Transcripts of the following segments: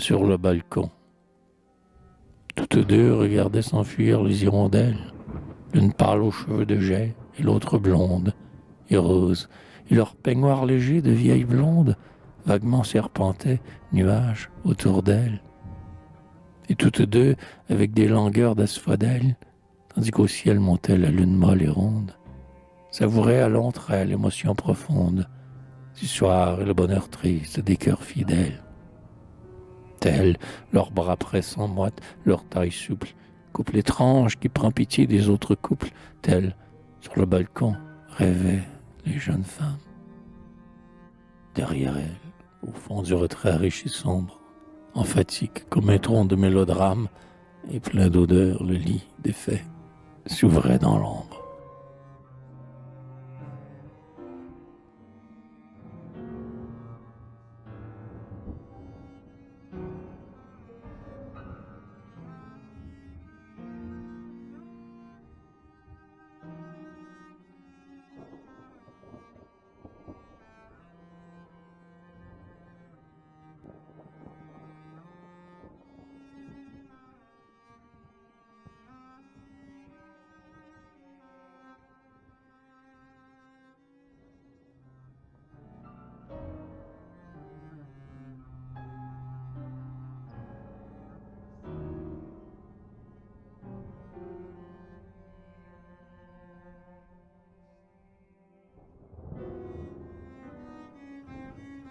sur le balcon. Toutes deux regardaient s'enfuir les hirondelles, l'une pâle aux cheveux de jais et l'autre blonde et rose, et leurs peignoirs légers de vieilles blondes vaguement serpentaient, nuages, autour d'elles. Et toutes deux, avec des langueurs d'asphodèle, tandis qu'au ciel montait la lune molle et ronde, savouraient à long trait l'émotion profonde du soir et le bonheur triste des cœurs fidèles. Tels, leurs bras pressants moites, leur taille souple, couple étrange qui prend pitié des autres couples, tels, sur le balcon, rêvaient les jeunes femmes. Derrière elles, au fond du retrait riche et sombre, en fatigue comme un tronc de mélodrame, et plein d'odeurs, le lit défait s'ouvrait dans l'ombre.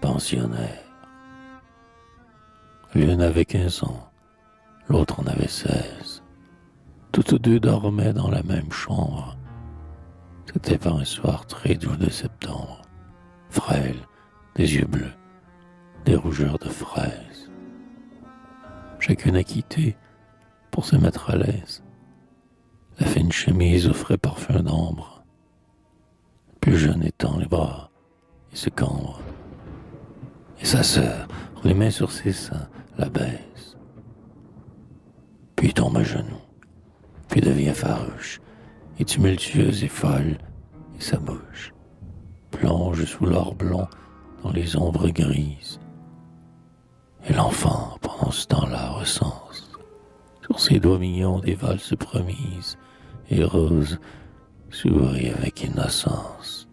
Pensionnaires. L'une avait 15 ans, l'autre en avait 16. Toutes deux dormaient dans la même chambre. C'était par un soir très doux de septembre. Frêle, des yeux bleus, des rougeurs de fraises. Chacune a quitté pour se mettre à l'aise. La fine chemise au frais parfum d'ambre. Plus jeune étend les bras et se cambre. Et sa sœur, les mains sur ses seins, la baisse. Puis tombe à genoux, puis devient farouche, et tumultueuse et folle, et sa bouche plonge sous l'or blond dans les ombres grises. Et l'enfant, pendant ce temps-là, recense sur ses doigts mignons des valses promises, et Rose sourit avec innocence.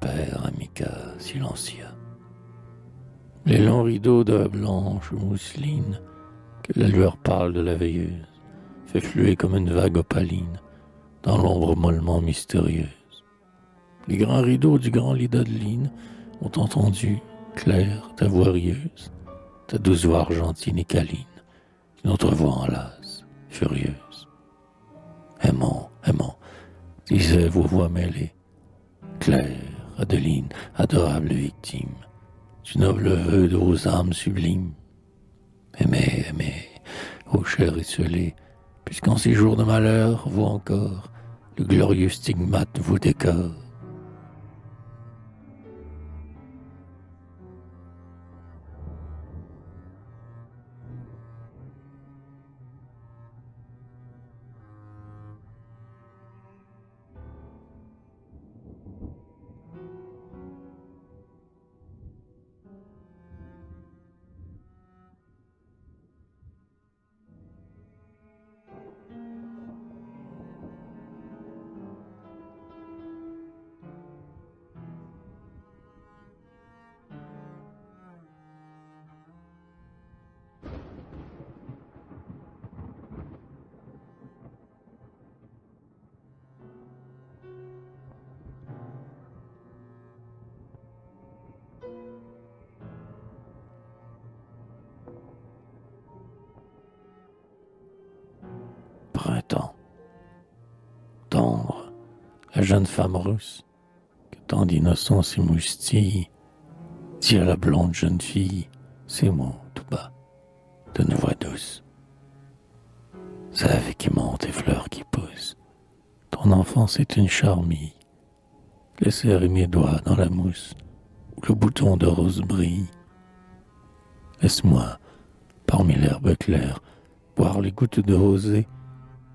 Père amical silencieux. Les longs rideaux de blanche mousseline que la lueur pâle de la veilleuse fait fluer comme une vague opaline dans l'ombre mollement mystérieuse. Les grands rideaux du grand lit d'Adeline ont entendu, claire, ta voix rieuse, ta douce voix argentine et câline, notre voix enlace, furieuse. Aimons, aimons, disaient vos voix mêlées, Claire, Adeline, adorable victime, du noble vœu de vos âmes sublimes. Aimez, aimez, ô chair esselée, puisqu'en ces jours de malheur, vous encore, le glorieux stigmate vous décore. temps. Tendre, la jeune femme russe, que tant d'innocence émoustille, dit à la blonde jeune fille ces mots tout bas, d'une voix douce. Sève qui monte et fleurs qui poussent, ton enfance est une charmille. Laisse serrer mes doigts dans la mousse où le bouton de rose brille. Laisse-moi, parmi l'herbe claire, boire les gouttes de rosée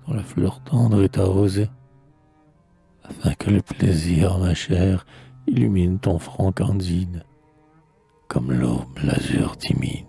dont la fleur tendre est arrosée, afin que le plaisir, ma chère, illumine ton front candide, comme l'aube l'azur timide.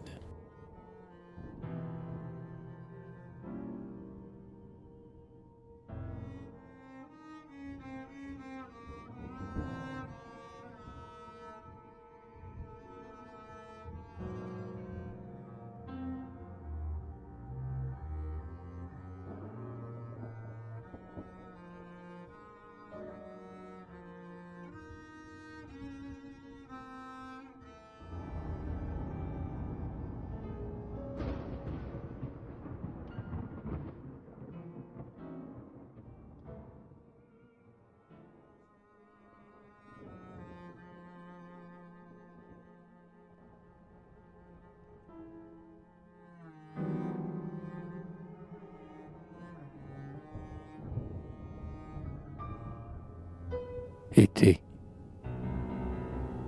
Été.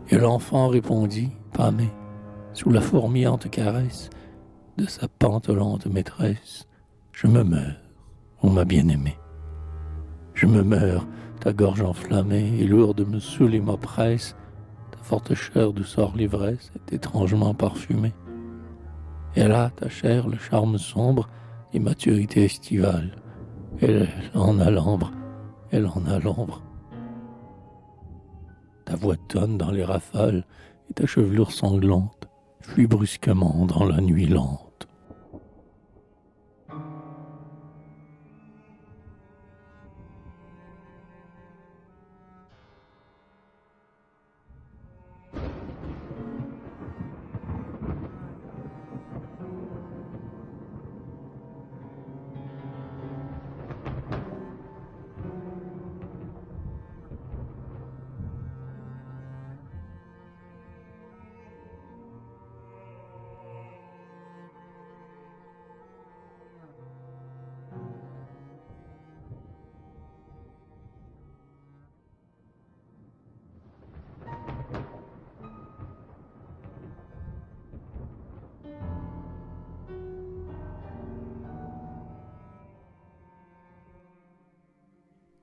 Et l'enfant répondit, pâmé, sous la fourmillante caresse de sa pantelante maîtresse, je me meurs, ô ma bien-aimée. Je me meurs, ta gorge enflammée et lourde me saoule et m'oppresse, ta forte chair d'où sort l'ivresse est étrangement parfumée. Et là, ta chair, le charme sombre et maturité estivale, elle en a l'ombre, elle en a l'ombre. Ta voix tonne dans les rafales et ta chevelure sanglante fuit brusquement dans la nuit lente.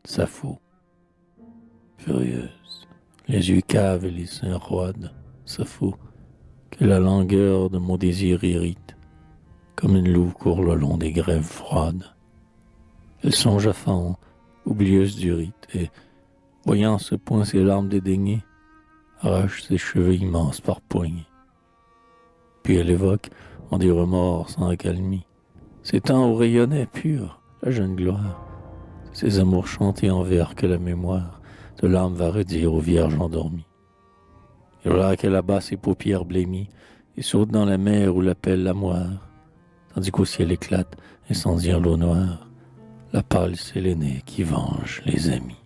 Sappho, furieuse, les yeux caves et les seins roides, Sappho, que la langueur de mon désir irrite, comme une louve court le long des grèves froides. Elle songe à Phaon, oublieuse du rite, et, voyant à ce point ses larmes dédaignées, arrache ses cheveux immenses par poignées. Puis elle évoque, en des remords sans accalmie, ces temps où rayonnait pure la jeune gloire, ces amours chantés en vers que la mémoire de l'âme va redire aux vierges endormies. Et voilà qu'elle abat ses paupières blêmies et saute dans la mer où l'appelle la moire, tandis qu'au ciel éclate, incendiant l'eau noire, la pâle sélénée qui venge les amis.